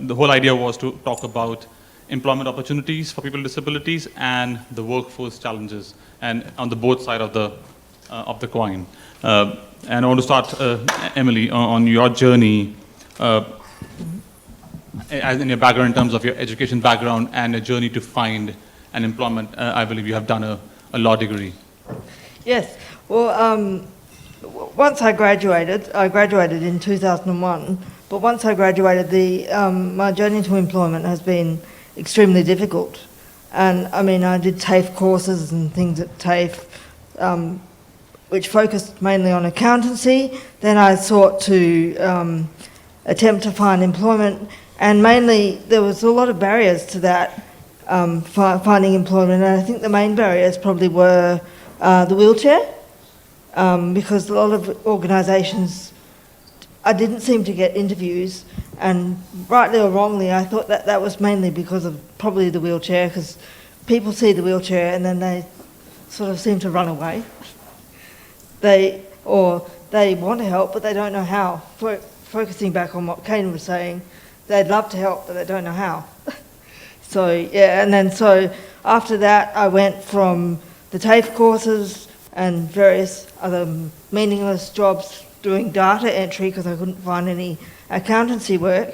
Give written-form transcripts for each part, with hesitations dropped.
the whole idea was to talk about employment opportunities for people with disabilities and the workforce challenges, and on the both side of the coin. And I want to start, Emily, on your journey, as in your background, in terms of your education background and a journey to find an employment. I believe you have done a law degree. Yes. Well, once I graduated in 2001, but once I graduated, my journey to employment has been extremely difficult. And I mean, I did TAFE courses and things at TAFE, which focused mainly on accountancy. Then I sought to attempt to find employment, and mainly there was a lot of barriers to that, finding employment. And I think the main barriers probably were the wheelchair, because a lot of organisations, I didn't seem to get interviews, and rightly or wrongly, I thought that was mainly because of probably the wheelchair, because people see the wheelchair and then they sort of seem to run away. They want to help, but they don't know how. Focusing back on what Kane was saying, they'd love to help, but they don't know how. So yeah, and then so after that, I went from the TAFE courses and various other meaningless jobs doing data entry because I couldn't find any accountancy work,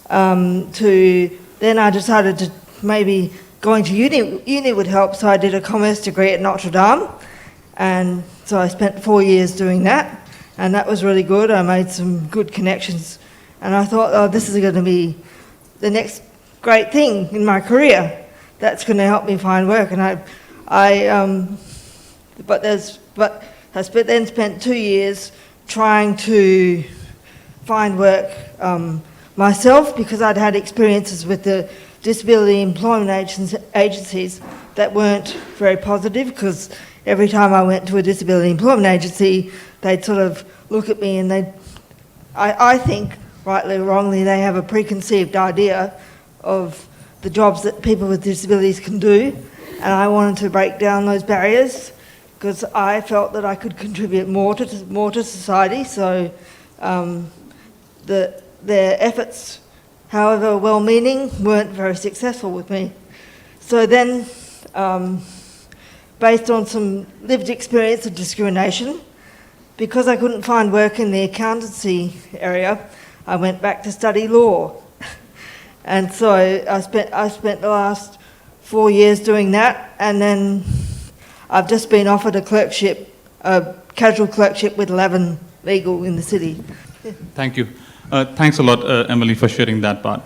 to then I decided to maybe going to uni would help, so I did a commerce degree at Notre Dame, and so I spent 4 years doing that, and that was really good. I made some good connections, and I thought, oh, this is going to be the next great thing in my career that's going to help me find work. And I then spent 2 years trying to find work myself, because I'd had experiences with the disability employment agencies that weren't very positive, because every time I went to a disability employment agency, they'd sort of look at me and I think, rightly or wrongly, they have a preconceived idea of the jobs that people with disabilities can do, and I wanted to break down those barriers because I felt that I could contribute more to society. So their efforts, however well-meaning, weren't very successful with me. So then, based on some lived experience of discrimination, because I couldn't find work in the accountancy area, I went back to study law. And so I spent the last 4 years doing that, and then I've just been offered a clerkship, a casual clerkship with Lavan Legal in the city. Thank you. Thanks a lot, Emily, for sharing that part.